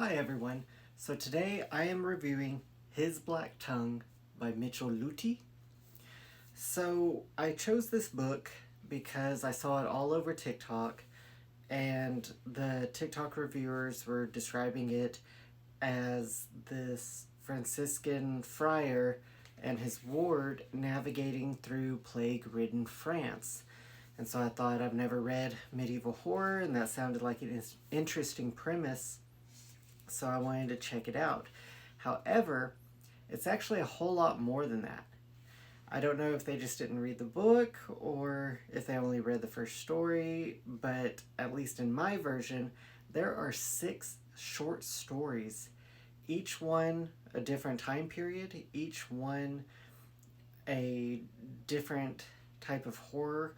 Hi everyone. So today I am reviewing His Black Tongue by Mitchell Lüthi. So I chose this book because I saw it all over TikTok and the TikTok reviewers were describing it as this Franciscan friar and his ward navigating through plague-ridden France. And so I thought, I've never read medieval horror and that sounded like an interesting premise, so I wanted to check it out. However, it's actually a whole lot more than that. I don't know if they just didn't read the book or if they only read the first story, but at least in my version, there are 6 short stories, each one a different time period, each one a different type of horror.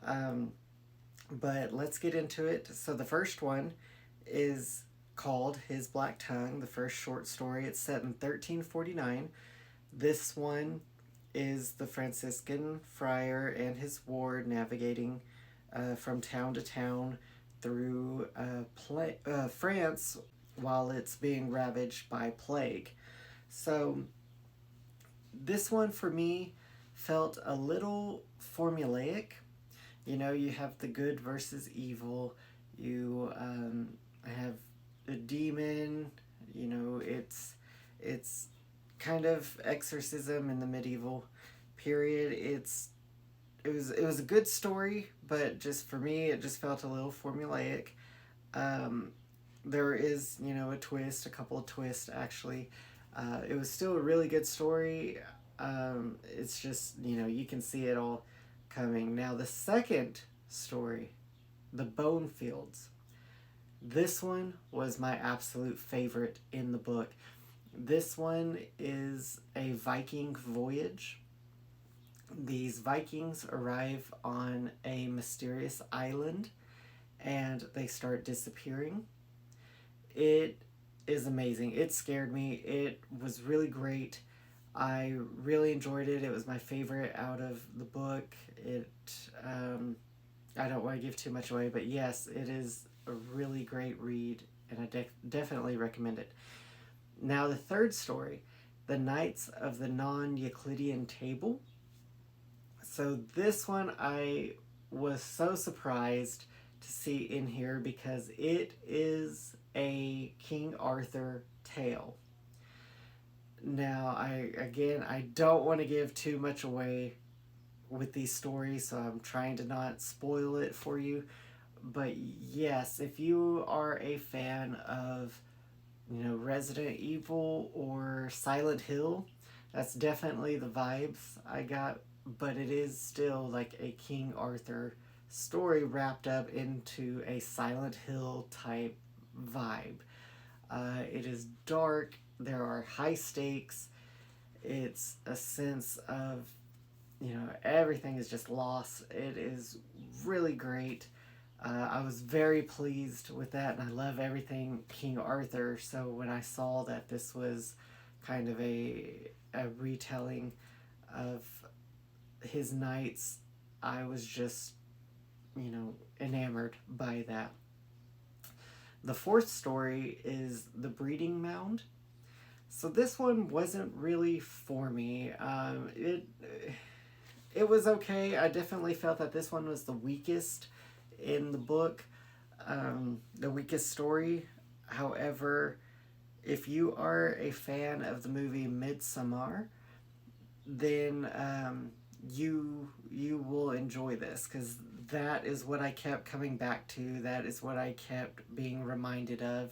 Um, but let's get into it. So the first one is called His Black Tongue, the first short story. It's set in 1349. This one is the Franciscan friar and his ward navigating from town to town through France while it's being ravaged by plague. So this one for me felt a little formulaic. You know, you have the good versus evil. You have a demon. You know, it's kind of exorcism in the medieval period. It was a good story, but just for me, it just felt a little formulaic. Um, there is, you know, a couple of twists actually. It was still a really good story. It's just, you know, you can see it all coming. Now the second story, The Bone Fields. This one was my absolute favorite in the book. This one is a Viking voyage. These Vikings arrive on a mysterious island and they start disappearing. It is amazing. It scared me. It was really great. I really enjoyed it. It was my favorite out of the book. I don't want to give too much away, but yes, it is a really great read, and I definitely recommend it. Now, the third story, The Knights of the Non-Euclidian Table. So this one I was so surprised to see in here because it is a King Arthur tale. Now, I don't want to give too much away with these stories, so I'm trying to not spoil it for you. But yes, if you are a fan of, you know, Resident Evil or Silent Hill, that's definitely the vibes I got. But it is still like a King Arthur story wrapped up into a Silent Hill type vibe. It is dark. There are high stakes. It's a sense of, you know, everything is just lost. It is really great. I was very pleased with that, and I love everything King Arthur. So when I saw that this was kind of a retelling of his knights, I was just, you know, enamored by that. The fourth story is The Breeding Mound. So this one wasn't really for me. It was okay. I definitely felt that this one was the weakest in the book, the weakest story. However, if you are a fan of the movie Midsommar, then you will enjoy this because that is what I kept coming back to. That is what I kept being reminded of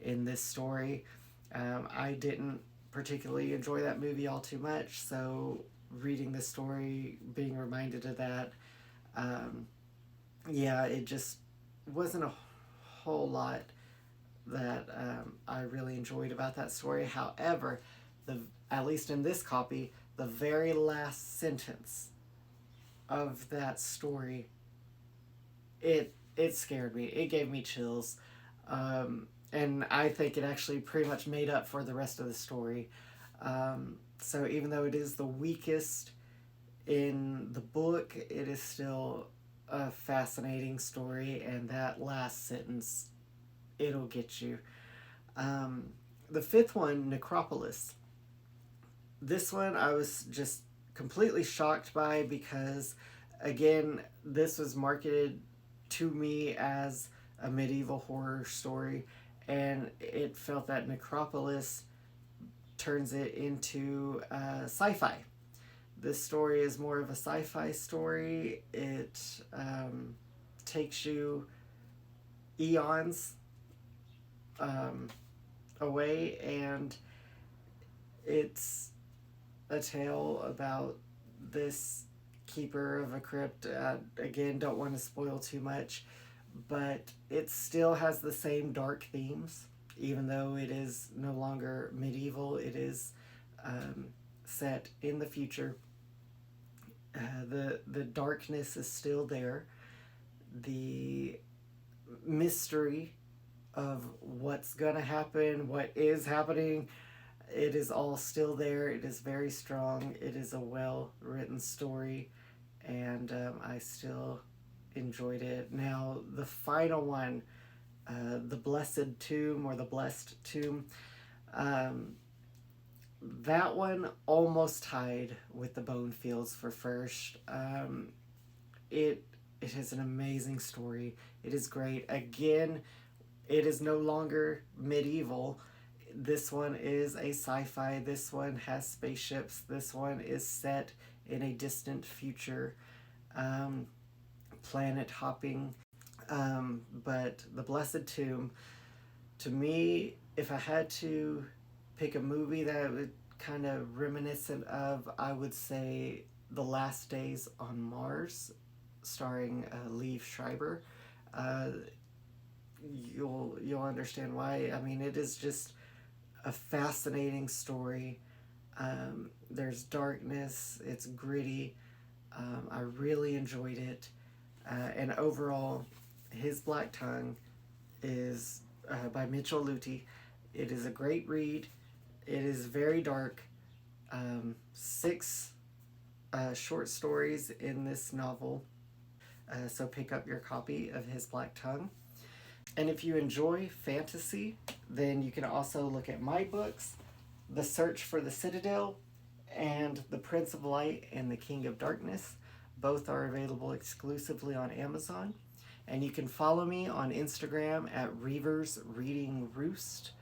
in this story. I didn't particularly enjoy that movie all too much, so reading this story, being reminded of that, yeah, it just wasn't a whole lot that I really enjoyed about that story. However, at least in this copy, the very last sentence of that story, it scared me. It gave me chills. And I think it actually pretty much made up for the rest of the story. So even though it is the weakest in the book, it is still a fascinating story, and that last sentence, it'll get you. Um, the fifth one, Necropolis. This one I was just completely shocked by because, again, this was marketed to me as a medieval horror story, and it felt that Necropolis turns it into sci-fi. This story is more of a sci-fi story. It takes you eons um, away, and it's a tale about this keeper of a crypt. Again, don't want to spoil too much, but it still has the same dark themes, even though it is no longer medieval. It is um, set in the future. The darkness is still there. The mystery of what's gonna happen, what is happening, it is all still there. It is very strong. It is a well written story, and I still enjoyed it. Now, the final one, The Blessed Tomb or The Blessed Tomb, um, that one almost tied with The Bone Fields for first. It it is an amazing story. It is great. Again, it is no longer medieval. This one is a sci-fi. This one has spaceships. This one is set in a distant future, um, planet hopping. But The Blessed Tomb, to me, if I had to pick a movie that would kind of reminiscent of, I would say The Last Days on Mars, starring Liev Schreiber. Uh, you'll understand why. I mean, it is just a fascinating story. There's darkness. It's gritty. I really enjoyed it, and overall, his Black Tongue is by Mitchell Lüthi. It is a great read. It is very dark. Six short stories in this novel. So pick up your copy of his Black Tongue. And if you enjoy fantasy, then you can also look at my books, The Search for the Citadel and The Prince of Light and the King of Darkness. Both are available exclusively on Amazon. And you can follow me on Instagram at Reavers Reading Roost.